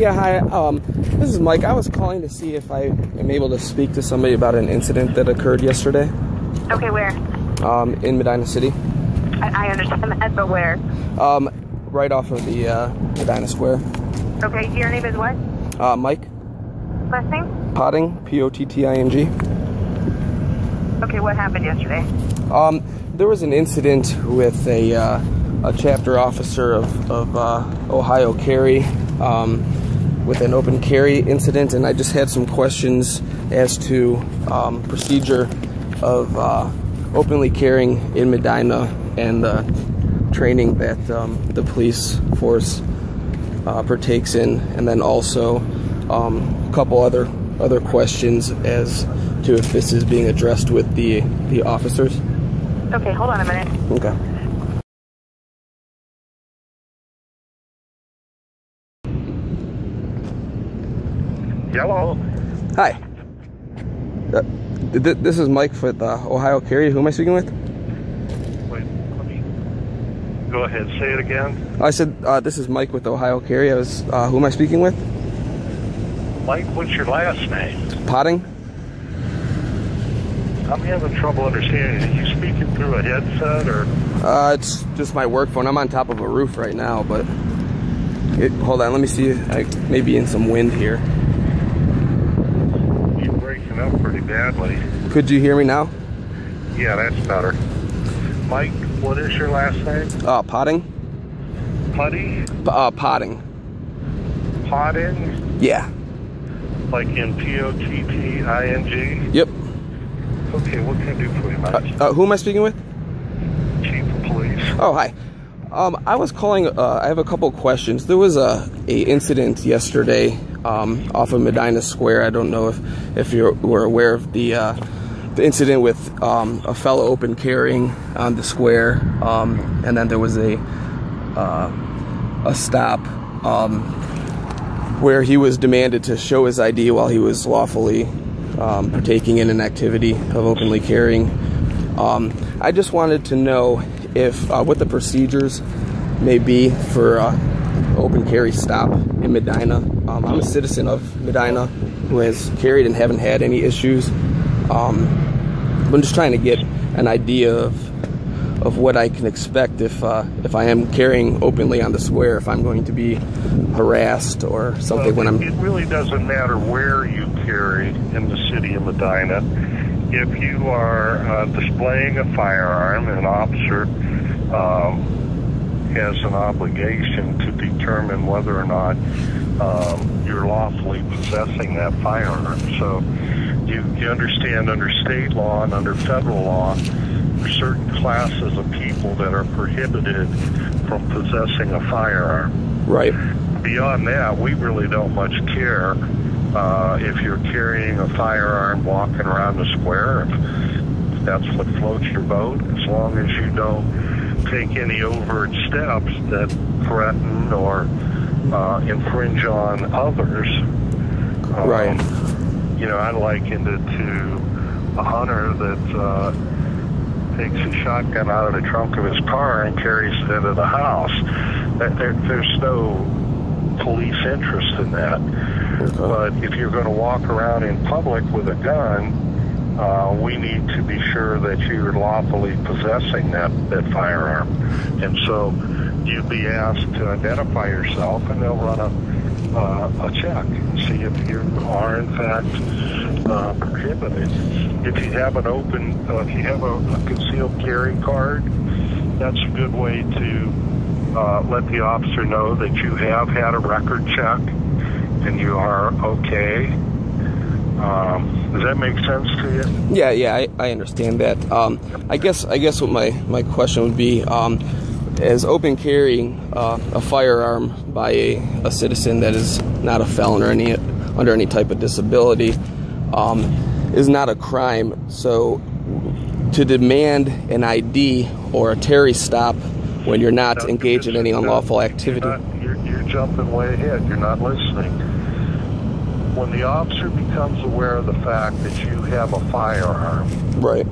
Yeah, hi. This is Mike. I was calling to see if I am able to speak to somebody about an incident that occurred yesterday. Okay, where? In Medina City. I understand that, but where? Right off of the Medina Square. Okay, your name is what? Mike. Last name? Potting, P-O-T-T-I-N-G. Okay, what happened yesterday? There was an incident with a chapter officer of Ohio Carry with an open carry incident, and I just had some questions as to procedure of openly carrying in Medina and the training that the police force partakes in, and then also a couple other questions as to if this is being addressed with the officers. Okay, hold on a minute. Okay. Hello. Hi. This is Mike for the Ohio Carry. Who am I speaking with? Wait, let me go ahead. Say it again. I said this is Mike with Ohio Carry. Who am I speaking with? Mike, what's your last name? Potting. I'm having trouble understanding. Are you speaking through a headset or? It's just my work phone. I'm on top of a roof right now, but hold on. Let me see. I may be in some wind here. You're breaking up pretty badly. Could you hear me now? Yeah, that's better. Mike, what is your last name? Potting. Putty? Potting. Potting? Yeah. Like in P-O-T-T-I-N-G? Yep. Okay, what can I do for you, Mike? Who am I speaking with? Chief of Police. Oh, hi. I was calling, I have a couple questions. There was a incident yesterday off of Medina Square. I don't know if you were aware of the incident with a fellow open carrying on the square, and then there was a stop where he was demanded to show his ID while he was lawfully partaking in an activity of openly carrying. I just wanted to know if what the procedures may be for open carry stop in Medina. I'm a citizen of Medina who has carried and haven't had any issues. I'm just trying to get an idea of what I can expect if I am carrying openly on the square, if I'm going to be harassed or something. It really doesn't matter where you carry in the city of Medina. If you are displaying a firearm, an officer has an obligation to determine whether or not you're lawfully possessing that firearm. So you understand under state law and under federal law, there's certain classes of people that are prohibited from possessing a firearm. Right. Beyond that, we really don't much care if you're carrying a firearm walking around the square, if that's what floats your boat, as long as you don't take any overt steps that threaten or infringe on others. Right. You know, I likened it to a hunter that takes a shotgun out of the trunk of his car and carries it into the house. There's no police interest in that. Okay. But if you're going to walk around in public with a gun, we need to be sure that you're lawfully possessing that firearm. And so you'd be asked to identify yourself, and they'll run a check and see if you are in fact prohibited. If you have a concealed carry card, that's a good way to let the officer know that you have had a record check and you are okay. Does that make sense to you? Yeah, I understand that. I guess what my question would be, as open carrying a firearm by a citizen that is not a felon or under any type of disability is not a crime. So to demand an ID or a Terry stop when you're not engaged in any unlawful activity. You're jumping way ahead. You're not listening. When the officer becomes aware of the fact that you have a firearm, right,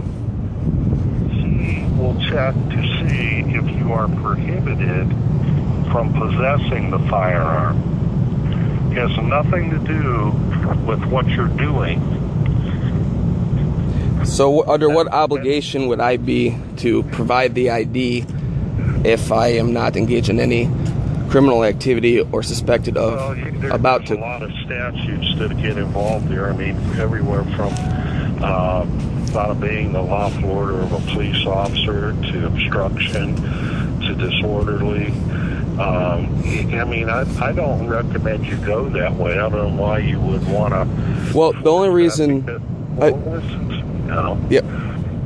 he will check to see if you are prohibited from possessing the firearm. has nothing to do with what you're doing. So under what obligation would I be to provide the ID if I am not engaged in any criminal activity or suspected of there's a lot of statutes that get involved there. I mean, everywhere from not obeying the lawful order of a police officer to obstruction to disorderly. I mean, I don't recommend you go that way. I don't know why you would want to. Well, the only reason. Yep.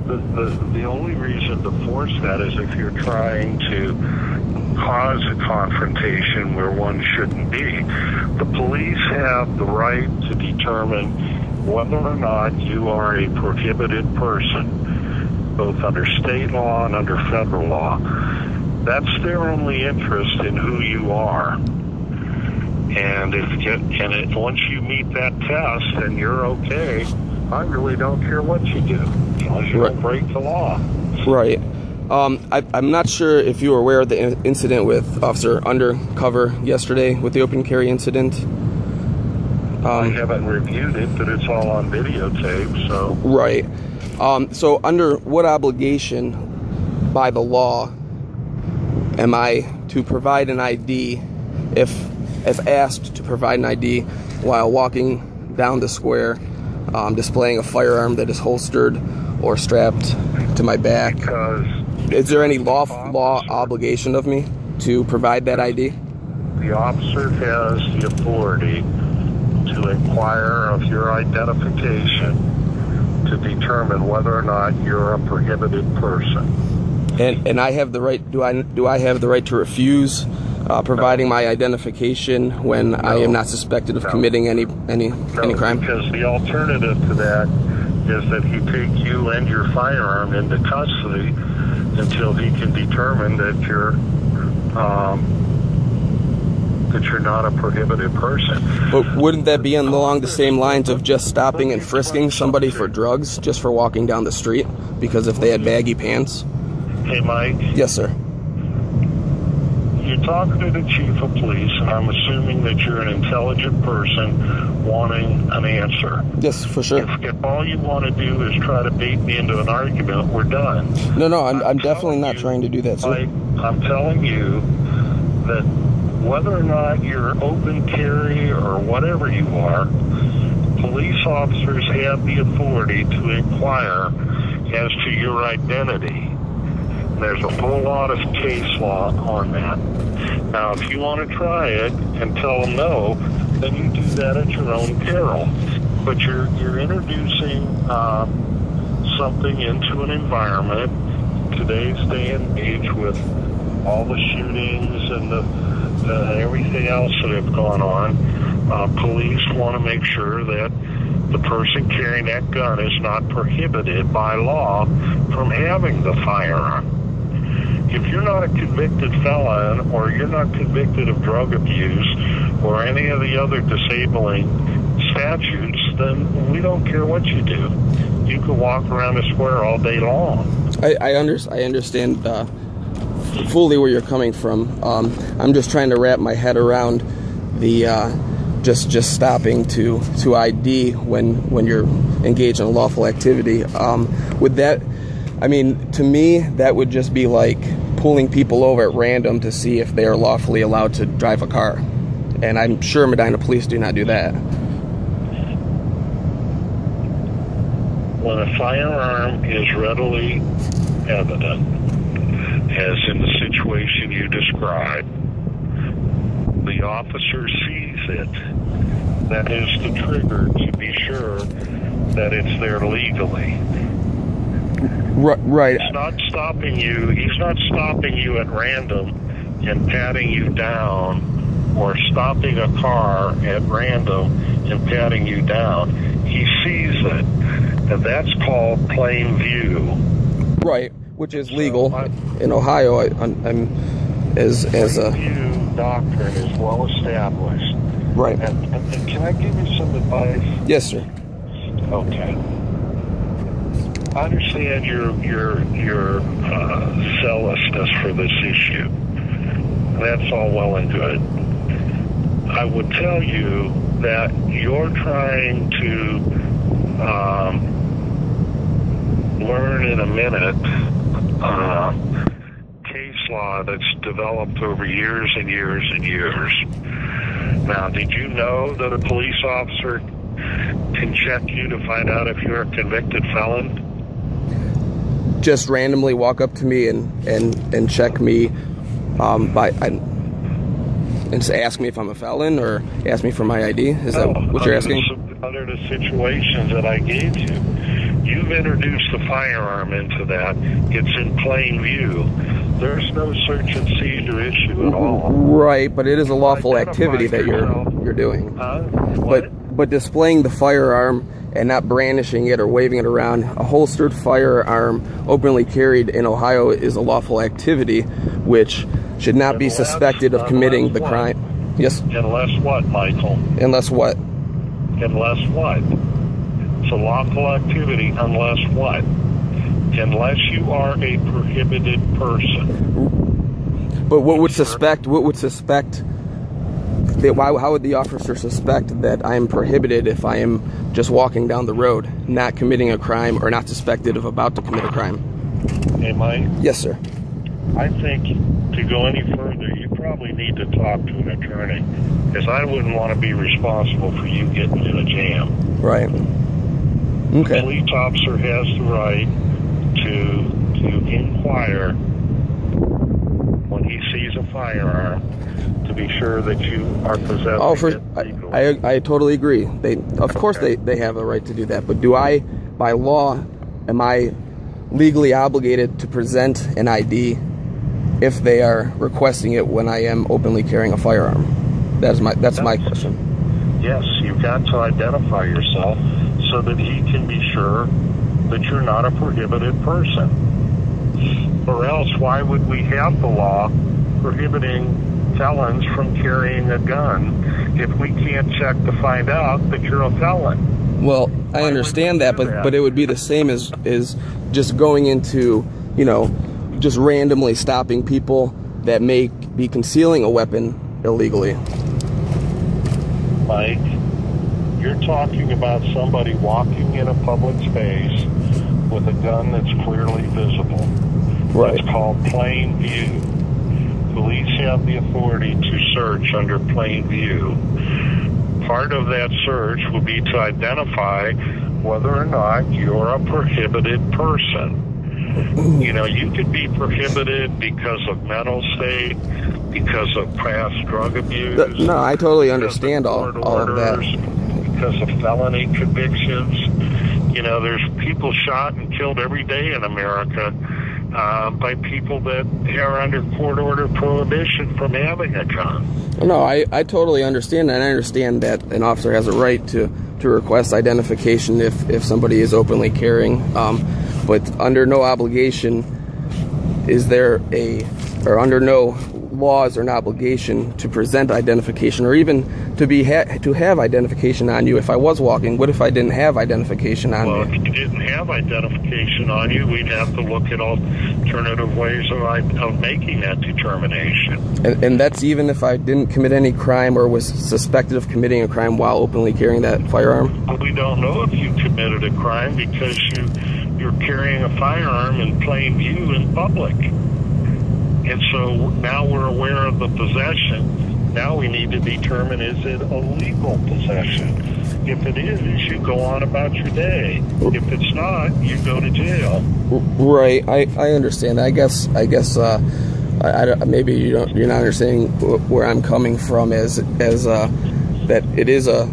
The only reason to force that is if you're trying to cause a confrontation where one shouldn't be. The police have the right to determine whether or not you are a prohibited person, both under state law and under federal law. That's their only interest in who you are. And once you meet that test and you're okay, I really don't care what you do, as long as you don't break the law. Right. I'm not sure if you were aware of the incident with Officer Undercover yesterday with the open carry incident. I haven't reviewed it, but it's all on videotape, so. Right. So under what obligation by the law am I to provide an ID if asked to provide an ID while walking down the square, displaying a firearm that is holstered or strapped to my back? Because is there any law obligation of me to provide that ID? The officer has the authority to inquire of your identification to determine whether or not you're a prohibited person. And I have the right. Do I have the right to refuse providing my identification when I am not suspected of committing any crime? Because the alternative to that is that he take you and your firearm into custody until he can determine that you're not a prohibited person. But wouldn't that be along the same lines of just stopping and frisking somebody for drugs just for walking down the street because if they had baggy pants? Hey, Mike. Yes, sir. You're talking to the chief of police, and I'm assuming that you're an intelligent person wanting an answer. Yes, for sure. If all you want to do is try to bait me into an argument, we're done. No, I'm definitely not trying to do that, sir. Mike, I'm telling you that whether or not you're open carry or whatever you are, police officers have the authority to inquire as to your identity. There's a whole lot of case law on that. Now, if you want to try it and tell them no, then you do that at your own peril. But you're introducing something into an environment, today's day and age, with all the shootings and everything else that have gone on. Police want to make sure that the person carrying that gun is not prohibited by law from having the firearm. If you're not a convicted felon or you're not convicted of drug abuse or any of the other disabling statutes, then we don't care what you do. You can walk around the square all day long. I understand fully where you're coming from. I'm just trying to wrap my head around the just stopping to ID when you're engaged in a lawful activity. With that, I mean, to me, that would just be like pulling people over at random to see if they are lawfully allowed to drive a car. And I'm sure Medina Police do not do that. When a firearm is readily evident, as in the situation you described, the officer sees it. That is the trigger to be sure that it's there legally. Right. He's not stopping you. He's not stopping you at random and patting you down, or stopping a car at random and patting you down. He sees it, and that's called plain view. Right, which is legal in Ohio. I'm as a view doctrine is well established. Right. And can I give you some advice? Yes, sir. Okay. I understand your zealousness for this issue. That's all well and good. I would tell you that you're trying to learn in a minute case law that's developed over years and years and years. Now, did you know that a police officer can check you to find out if you're a convicted felon? Just randomly walk up to me and check me and ask me if I'm a felon or ask me for my ID? Is that what you're asking? Under the situations that I gave you, you've introduced the firearm into that. It's in plain view. There's no search and seizure issue at all. Right, but it is a lawful activity that you're doing. But displaying the firearm and not brandishing it or waving it around, a holstered firearm openly carried in Ohio is a lawful activity, which should not be suspected of committing the crime. Yes? Unless what, Michael? Unless what? Unless what? It's a lawful activity unless what? Unless you are a prohibited person. But what would suspect, that, how would the officer suspect that I am prohibited if I am just walking down the road, not committing a crime or not suspected of about to commit a crime? Hey, Mike? Yes, sir. I think to go any further, you probably need to talk to an attorney, because I wouldn't want to be responsible for you getting in a jam. Right. Okay. The police officer has the right to inquire when he sees a firearm to be sure that you are possessing it legally. I totally agree. Of course they have a right to do that, but do I, by law, am I legally obligated to present an ID if they are requesting it when I am openly carrying a firearm? That's my question. Yes, you've got to identify yourself so that he can be sure that you're not a prohibited person. Or else, why would we have the law prohibiting felons from carrying a gun if we can't check to find out that you're a felon? Well, I understand that, but it would be the same as just going into, just randomly stopping people that may be concealing a weapon illegally. Mike, you're talking about somebody walking in a public space with a gun that's clearly visible. Right. It's called plain view. Police have the authority to search under plain view. Part of that search will be to identify whether or not you're a prohibited person. You could be prohibited because of mental state, because of past drug abuse. No, I totally understand all of that. Because of felony convictions. There's people shot and killed every day in America by people that are under court order prohibition from having a gun. No, I totally understand, and I understand that an officer has a right to request identification if somebody is openly carrying, but under no obligation under no laws or an obligation to present identification or even to have identification on you. If I was walking, what if I didn't have identification on me? Well, if you didn't have identification on you, we'd have to look at alternative ways of making that determination. And that's even if I didn't commit any crime or was suspected of committing a crime while openly carrying that firearm? We don't know if you committed a crime because you're carrying a firearm in plain view in public. And so now we're aware of the possession. Now we need to determine, is it a legal possession? If it is, you go on about your day. If it's not, you go to jail. Right. I understand. I guess maybe you're not understanding where I'm coming from as that it is a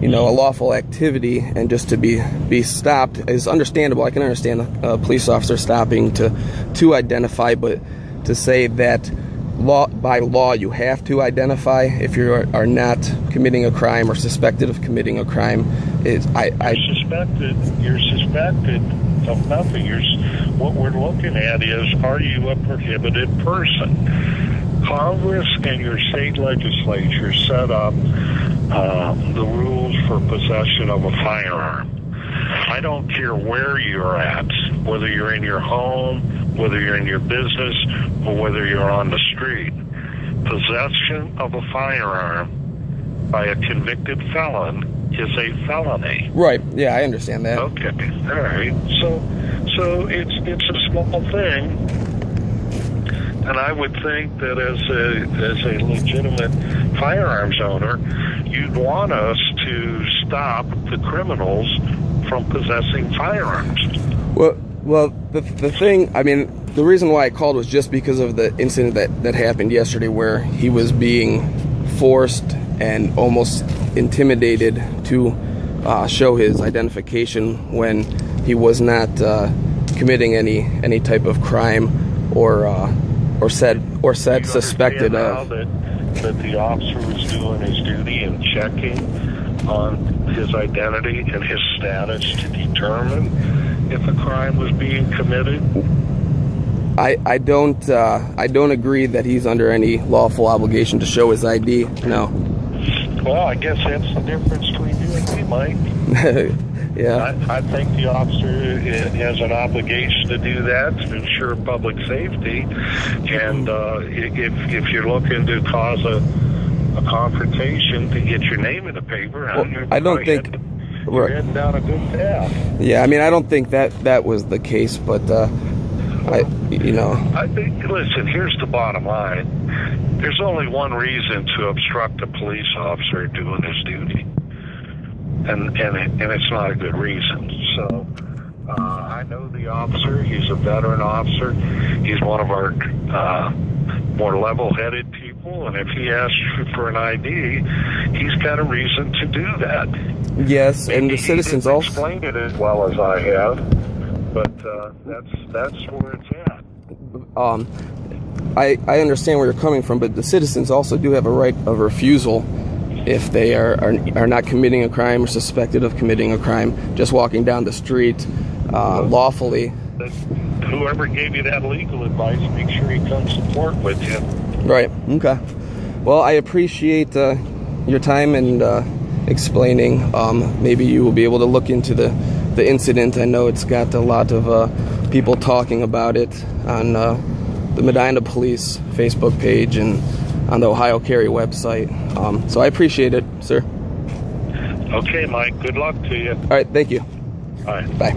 lawful activity, and just to be stopped is understandable. I can understand a police officer stopping to identify, but to say that by law you have to identify if you are not committing a crime or suspected of committing a crime is you're suspected of nothing. What we're looking at is, are you a prohibited person? Congress and your state legislature set up the rules for possession of a firearm. I don't care where you're at, whether you're in your home, whether you're in your business, or whether you're on the street. Possession of a firearm by a convicted felon is a felony. Right. Yeah, I understand that. Okay. All right. So it's a small thing, and I would think that as a legitimate firearms owner, you'd want us to stop the criminals from possessing firearms. Well, the thing, I mean, the reason why I called was just because of the incident that happened yesterday, where he was being forced and almost intimidated to show his identification when he was not committing any type of crime or said suspected of. That the officer was doing his duty and checking on his identity and his status to determine if a crime was being committed. I don't agree that he's under any lawful obligation to show his ID. No. Well, I guess that's the difference between you and me, Mike. Yeah. I think the officer has an obligation to do that to ensure public safety, and if you're looking to cause a confrontation to get your name in the paper, I don't think you're heading down a good path. Yeah, I mean, I don't think that was the case, but I think, listen, here's the bottom line. There's only one reason to obstruct a police officer doing his duty, and it's not a good reason. So I know the officer. He's a veteran officer. He's one of our more level-headed people, and if he asks you for an ID, he's got a reason to do that. Yes, and the citizens also explained it as well as I have, but that's where it's at. I understand where you're coming from, but the citizens also do have a right of refusal if they are not committing a crime or suspected of committing a crime, just walking down the street lawfully. Whoever gave you that legal advice, make sure he comes to court with you. Right. Okay. Well, I appreciate your time and explaining. Maybe you will be able to look into the incident. I know it's got a lot of people talking about it on the Medina Police Facebook page and on the Ohio Carry website. So I appreciate it, sir. Okay, Mike. Good luck to you. All right. Thank you. All right. Bye.